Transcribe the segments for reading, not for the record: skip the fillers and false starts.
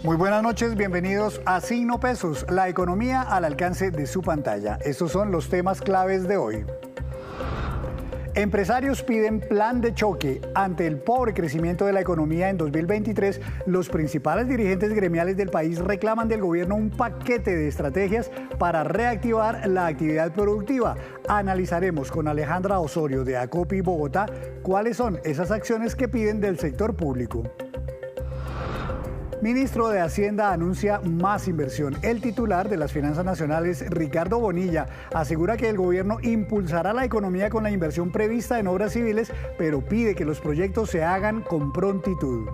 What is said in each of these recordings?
Muy buenas noches, bienvenidos a Signo Pesos, la economía al alcance de su pantalla. Estos son los temas claves de hoy. Empresarios piden plan de choque. Ante el pobre crecimiento de la economía en 2023, los principales dirigentes gremiales del país reclaman del gobierno un paquete de estrategias para reactivar la actividad productiva. Analizaremos con Alejandra Osorio de Acopi Bogotá cuáles son esas acciones que piden del sector público. Ministro de Hacienda anuncia más inversión. El titular de las Finanzas Nacionales, Ricardo Bonilla, asegura que el gobierno impulsará la economía con la inversión prevista en obras civiles, pero pide que los proyectos se hagan con prontitud.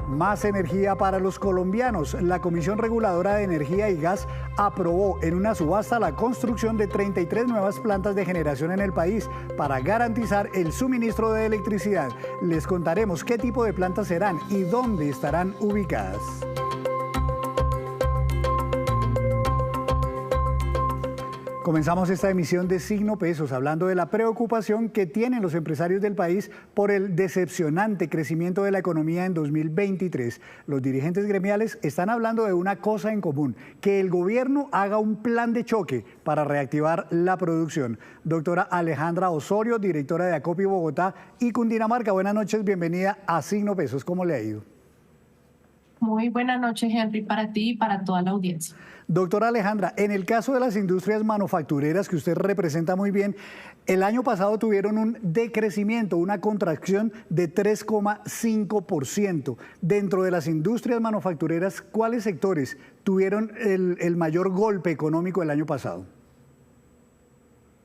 Más energía para los colombianos. La Comisión Reguladora de Energía y Gas aprobó en una subasta la construcción de 33 nuevas plantas de generación en el país para garantizar el suministro de electricidad. Les contaremos qué tipo de plantas serán y dónde estarán ubicadas. Comenzamos esta emisión de Signo Pesos hablando de la preocupación que tienen los empresarios del país por el decepcionante crecimiento de la economía en 2023. Los dirigentes gremiales están hablando de una cosa en común, que el gobierno haga un plan de choque para reactivar la producción. Doctora Alejandra Osorio, directora de Acopi Bogotá y Cundinamarca, buenas noches, bienvenida a Signo Pesos. ¿Cómo le ha ido? Muy buenas noches, Henry, para ti y para toda la audiencia. Doctora Alejandra, en el caso de las industrias manufactureras que usted representa muy bien, el año pasado tuvieron un decrecimiento, una contracción de 3,5%. Dentro de las industrias manufactureras, ¿cuáles sectores tuvieron el mayor golpe económico el año pasado?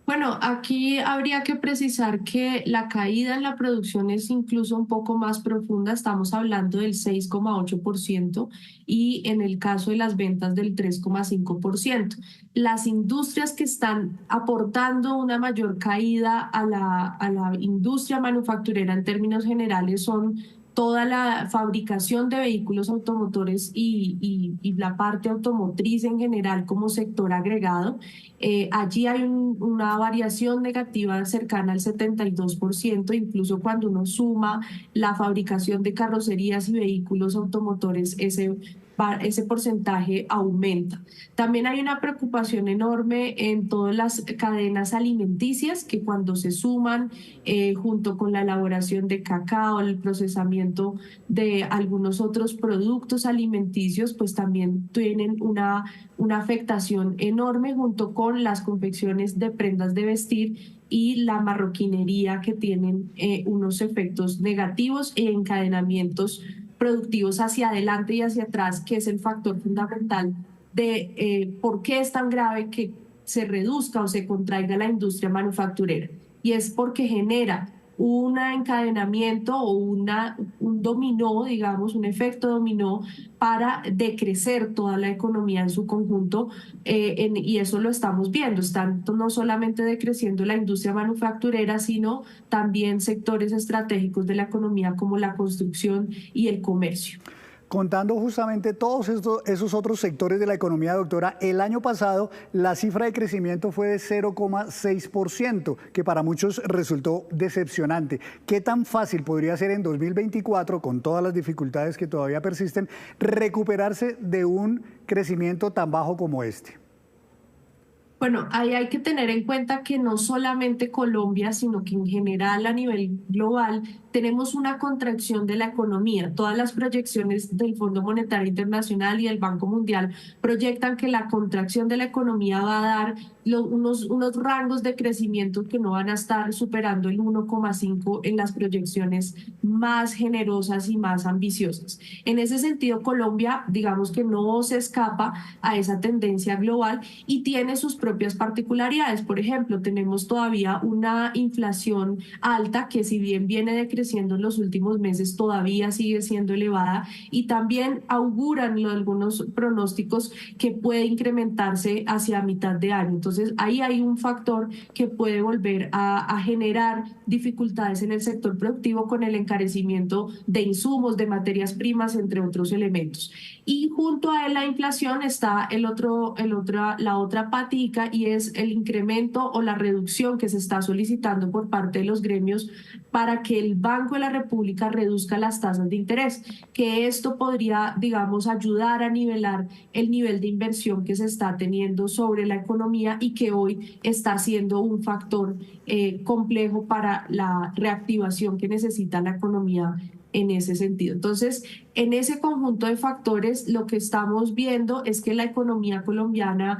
Bueno, aquí habría que precisar que la caída en la producción es incluso un poco más profunda, estamos hablando del 6,8% y en el caso de las ventas del 3,5%. Las industrias que están aportando una mayor caída a la industria manufacturera en términos generales son toda la fabricación de vehículos automotores y la parte automotriz en general como sector agregado. Allí hay una variación negativa cercana al 72%, incluso cuando uno suma la fabricación de carrocerías y vehículos automotores, ese porcentaje aumenta. También hay una preocupación enorme en todas las cadenas alimenticias que cuando se suman junto con la elaboración de cacao, el procesamiento de algunos otros productos alimenticios, pues también tienen una afectación enorme junto con las confecciones de prendas de vestir y la marroquinería que tienen unos efectos negativos e encadenamientos productivos hacia adelante y hacia atrás, que es el factor fundamental de por qué es tan grave que se reduzca o se contraiga la industria manufacturera. Y es porque genera un encadenamiento o un dominó, digamos, un efecto dominó para decrecer toda la economía en su conjunto y eso lo estamos viendo. Están no solamente decreciendo la industria manufacturera, sino también sectores estratégicos de la economía como la construcción y el comercio. Contando justamente todos esos otros sectores de la economía, doctora, el año pasado la cifra de crecimiento fue de 0,6%, que para muchos resultó decepcionante. ¿Qué tan fácil podría ser en 2024, con todas las dificultades que todavía persisten, recuperarse de un crecimiento tan bajo como este? Bueno, ahí hay que tener en cuenta que no solamente Colombia, sino que en general a nivel global tenemos una contracción de la economía. Todas las proyecciones del Fondo Monetario Internacional y del Banco Mundial proyectan que la contracción de la economía va a dar unos rangos de crecimiento que no van a estar superando el 1,5 en las proyecciones más generosas y más ambiciosas. En ese sentido, Colombia, digamos que no se escapa a esa tendencia global y tiene sus propias particularidades. Por ejemplo, tenemos todavía una inflación alta que, si bien viene decreciendo en los últimos meses, todavía sigue siendo elevada y también auguran algunos pronósticos que puede incrementarse hacia mitad de año. Entonces, ahí hay un factor que puede volver a generar dificultades en el sector productivo con el encarecimiento de insumos, de materias primas, entre otros elementos. Y junto a la inflación está la otra patica, y es el incremento o la reducción que se está solicitando por parte de los gremios para que el Banco de la República reduzca las tasas de interés, que esto podría, digamos, ayudar a nivelar el nivel de inversión que se está teniendo sobre la economía y que hoy está siendo un factor complejo para la reactivación que necesita la economía en ese sentido. Entonces, en ese conjunto de factores, lo que estamos viendo es que la economía colombiana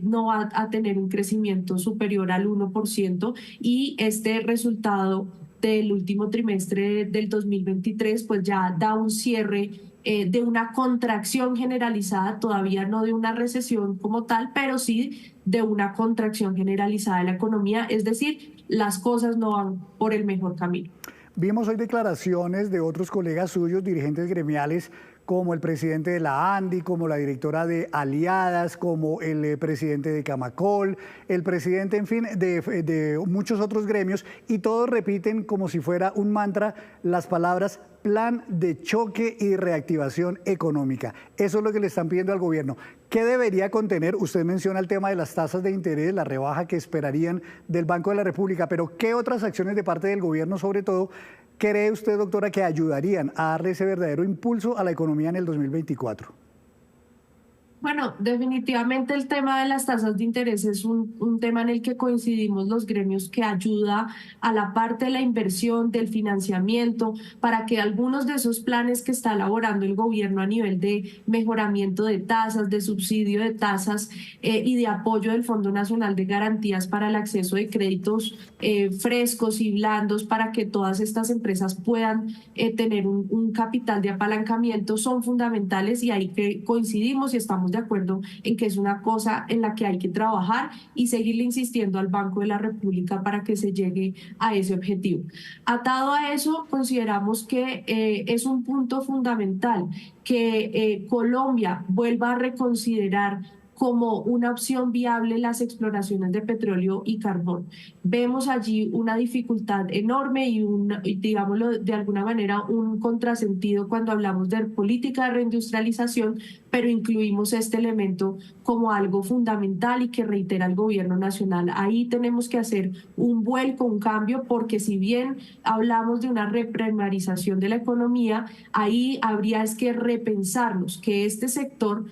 no va a tener un crecimiento superior al 1% y este resultado del último trimestre del 2023 pues ya da un cierre de una contracción generalizada, todavía no de una recesión como tal, pero sí de una contracción generalizada de la economía, es decir, las cosas no van por el mejor camino. Vimos hoy declaraciones de otros colegas suyos, dirigentes gremiales, como el presidente de la ANDI, como la directora de Aliadas, como el presidente de Camacol, el presidente, en fin, de muchos otros gremios, y todos repiten como si fuera un mantra las palabras plan de choque y reactivación económica. Eso es lo que le están pidiendo al gobierno. ¿Qué debería contener? Usted menciona el tema de las tasas de interés, la rebaja que esperarían del Banco de la República, pero ¿qué otras acciones de parte del gobierno, sobre todo, cree usted, doctora, que ayudarían a darle ese verdadero impulso a la economía en el 2024? Bueno, definitivamente el tema de las tasas de interés es un tema en el que coincidimos los gremios que ayuda a la parte de la inversión, del financiamiento, para que algunos de esos planes que está elaborando el gobierno a nivel de mejoramiento de tasas, de subsidio de tasas y de apoyo del Fondo Nacional de Garantías para el acceso de créditos frescos y blandos para que todas estas empresas puedan tener un capital de apalancamiento son fundamentales y ahí que coincidimos y estamos de acuerdo en que es una cosa en la que hay que trabajar y seguirle insistiendo al Banco de la República para que se llegue a ese objetivo. Atado a eso, consideramos que es un punto fundamental que Colombia vuelva a reconsiderar como una opción viable las exploraciones de petróleo y carbón. Vemos allí una dificultad enorme y digámoslo de alguna manera, un contrasentido cuando hablamos de política de reindustrialización, pero incluimos este elemento como algo fundamental y que reitera el gobierno nacional. Ahí tenemos que hacer un vuelco, un cambio, porque si bien hablamos de una reprimarización de la economía, ahí habría es que repensarnos que este sector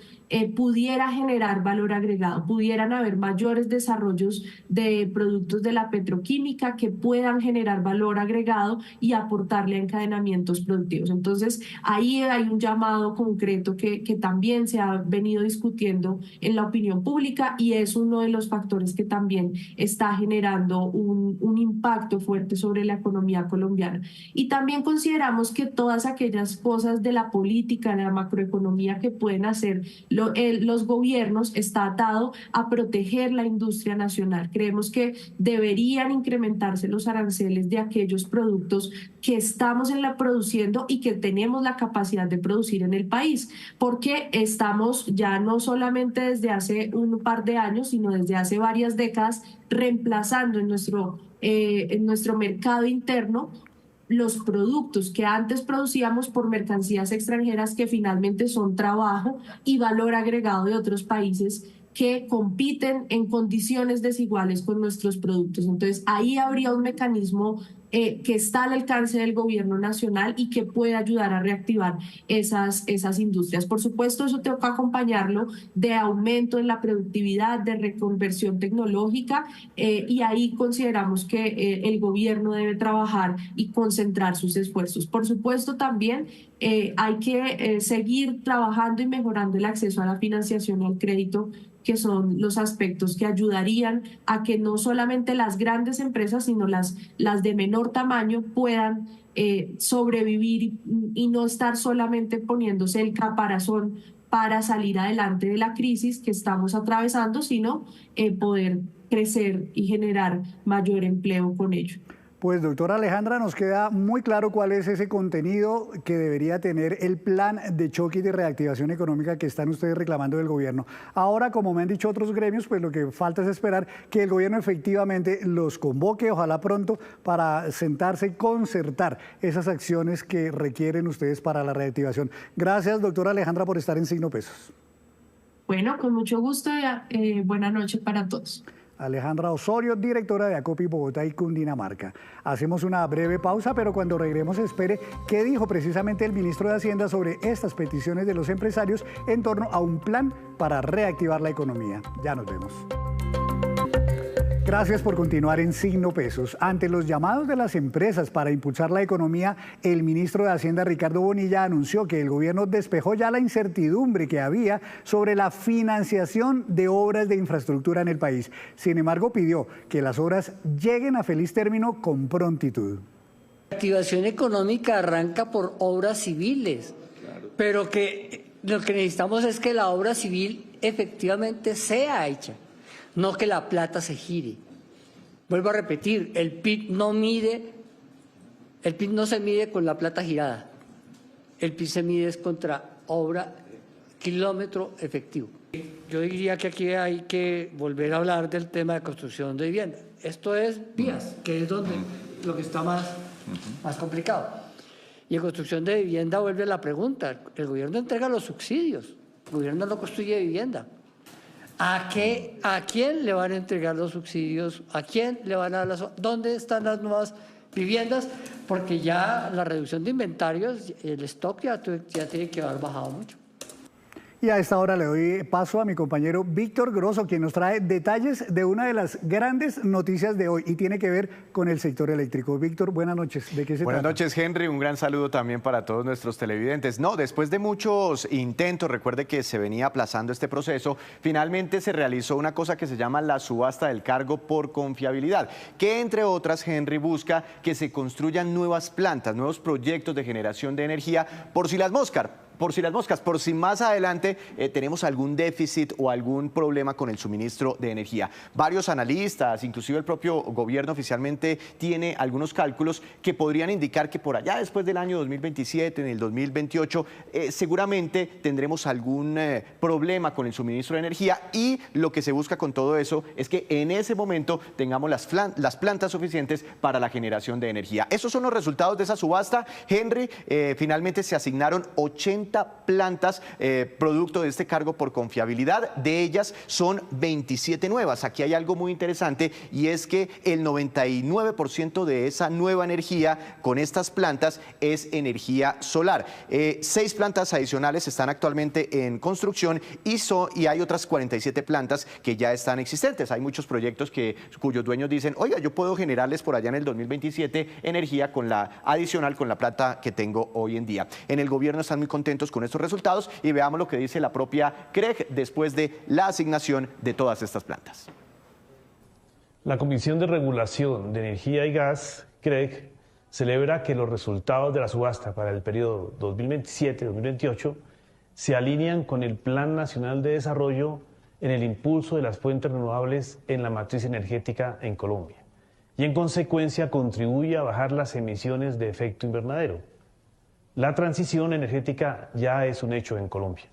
pudiera generar valor agregado, pudieran haber mayores desarrollos de productos de la petroquímica que puedan generar valor agregado y aportarle a encadenamientos productivos. Entonces, ahí hay un llamado concreto que también se ha venido discutiendo en la opinión pública y es uno de los factores que también está generando un impacto fuerte sobre la economía colombiana. Y también consideramos que todas aquellas cosas de la política, de la macroeconomía que pueden hacer los gobiernos está atado a proteger la industria nacional. Creemos que deberían incrementarse los aranceles de aquellos productos que estamos produciendo y que tenemos la capacidad de producir en el país, porque estamos ya no solamente desde hace un par de años, sino desde hace varias décadas reemplazando en nuestro mercado interno los productos que antes producíamos por mercancías extranjeras que finalmente son trabajo y valor agregado de otros países que compiten en condiciones desiguales con nuestros productos. Entonces, ahí habría un mecanismo que está al alcance del gobierno nacional y que puede ayudar a reactivar esas industrias. Por supuesto, eso tengo que acompañarlo de aumento en la productividad, de reconversión tecnológica y ahí consideramos que el gobierno debe trabajar y concentrar sus esfuerzos. Por supuesto, también hay que seguir trabajando y mejorando el acceso a la financiación y al crédito, que son los aspectos que ayudarían a que no solamente las grandes empresas, sino las de menor tamaño puedan sobrevivir y no estar solamente poniéndose el caparazón para salir adelante de la crisis que estamos atravesando, sino poder crecer y generar mayor empleo con ello. Pues doctora Alejandra, nos queda muy claro cuál es ese contenido que debería tener el plan de choque y de reactivación económica que están ustedes reclamando del gobierno. Ahora, como me han dicho otros gremios, pues lo que falta es esperar que el gobierno efectivamente los convoque, ojalá pronto, para sentarse y concertar esas acciones que requieren ustedes para la reactivación. Gracias, doctora Alejandra, por estar en Signo Pesos. Bueno, con mucho gusto y buena noche para todos. Alejandra Osorio, directora de Acopi Bogotá y Cundinamarca. Hacemos una breve pausa, pero cuando regresemos espere qué dijo precisamente el ministro de Hacienda sobre estas peticiones de los empresarios en torno a un plan para reactivar la economía. Ya nos vemos. Gracias por continuar en Signo Pesos. Ante los llamados de las empresas para impulsar la economía, el ministro de Hacienda, Ricardo Bonilla, anunció que el gobierno despejó ya la incertidumbre que había sobre la financiación de obras de infraestructura en el país. Sin embargo, pidió que las obras lleguen a feliz término con prontitud. La activación económica arranca por obras civiles, pero que lo que necesitamos es que la obra civil efectivamente sea hecha. No que la plata se gire. Vuelvo a repetir, el PIB no se mide con la plata girada. El PIB se mide contra obra, kilómetro efectivo. Yo diría que aquí hay que volver a hablar del tema de construcción de vivienda. Esto es vías, que es donde lo que está más complicado. Y en construcción de vivienda vuelve la pregunta, el gobierno entrega los subsidios, el gobierno no construye vivienda. ¿A quién le van a entregar los subsidios? ¿A quién le van a dar ¿Dónde están las nuevas viviendas? Porque ya la reducción de inventarios, el stock ya tiene que haber bajado mucho. Y a esta hora le doy paso a mi compañero Víctor Grosso, quien nos trae detalles de una de las grandes noticias de hoy y tiene que ver con el sector eléctrico. Víctor, buenas noches. ¿De qué se trata? Buenas noches, Henry. Un gran saludo también para todos nuestros televidentes. No, después de muchos intentos, recuerde que se venía aplazando este proceso, finalmente se realizó una cosa que se llama la subasta del cargo por confiabilidad, que entre otras, Henry, busca que se construyan nuevas plantas, nuevos proyectos de generación de energía por si las moscas, por si más adelante tenemos algún déficit o algún problema con el suministro de energía. Varios analistas, inclusive el propio gobierno oficialmente tiene algunos cálculos que podrían indicar que por allá después del año 2027, en el 2028, seguramente tendremos algún problema con el suministro de energía y lo que se busca con todo eso es que en ese momento tengamos las plantas suficientes para la generación de energía. Esos son los resultados de esa subasta, Henry. Finalmente se asignaron 80 plantas producto de este cargo por confiabilidad. De ellas son 27 nuevas. Aquí hay algo muy interesante y es que el 99% de esa nueva energía con estas plantas es energía solar. 6 plantas adicionales están actualmente en construcción y hay otras 47 plantas que ya están existentes. Hay muchos proyectos cuyos dueños dicen, oiga, yo puedo generarles por allá en el 2027 energía adicional con la plata que tengo hoy en día. En el gobierno están muy contentos con estos resultados y veamos lo que dice la propia CREG después de la asignación de todas estas plantas. La Comisión de Regulación de Energía y Gas, CREG, celebra que los resultados de la subasta para el periodo 2027-2028 se alinean con el Plan Nacional de Desarrollo en el impulso de las fuentes renovables en la matriz energética en Colombia y en consecuencia contribuye a bajar las emisiones de efecto invernadero. La transición energética ya es un hecho en Colombia.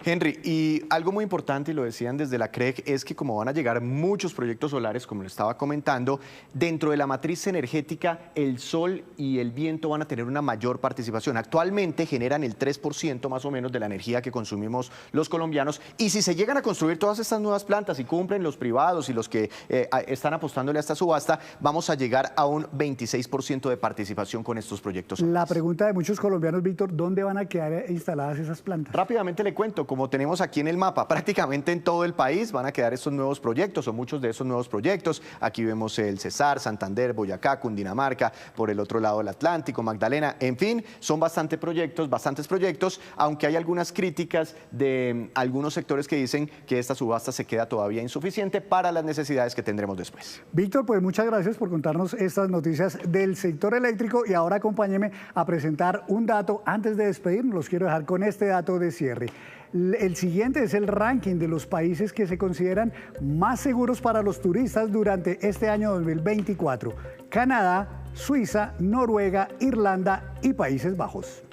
Henry, y algo muy importante, y lo decían desde la CREG, es que como van a llegar muchos proyectos solares, como lo estaba comentando, dentro de la matriz energética, el sol y el viento van a tener una mayor participación. Actualmente generan el 3% más o menos de la energía que consumimos los colombianos, y si se llegan a construir todas estas nuevas plantas y cumplen los privados y los que están apostándole a esta subasta, vamos a llegar a un 26% de participación con estos proyectos solares. La pregunta de muchos colombianos, Víctor, ¿dónde van a quedar instaladas esas plantas? Rápidamente le cuento. Como tenemos aquí en el mapa, prácticamente en todo el país van a quedar estos nuevos proyectos o muchos de esos nuevos proyectos. Aquí vemos el Cesar, Santander, Boyacá, Cundinamarca, por el otro lado el Atlántico, Magdalena, en fin, son bastantes proyectos, aunque hay algunas críticas de algunos sectores que dicen que esta subasta se queda todavía insuficiente para las necesidades que tendremos después. Víctor, pues muchas gracias por contarnos estas noticias del sector eléctrico y ahora acompáñeme a presentar un dato. Antes de despedirnos, los quiero dejar con este dato de cierre. El siguiente es el ranking de los países que se consideran más seguros para los turistas durante este año 2024. Canadá, Suiza, Noruega, Irlanda y Países Bajos.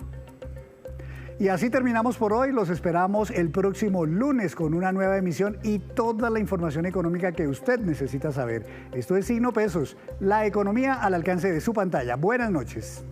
Y así terminamos por hoy. Los esperamos el próximo lunes con una nueva emisión y toda la información económica que usted necesita saber. Esto es Signo Pesos, la economía al alcance de su pantalla. Buenas noches.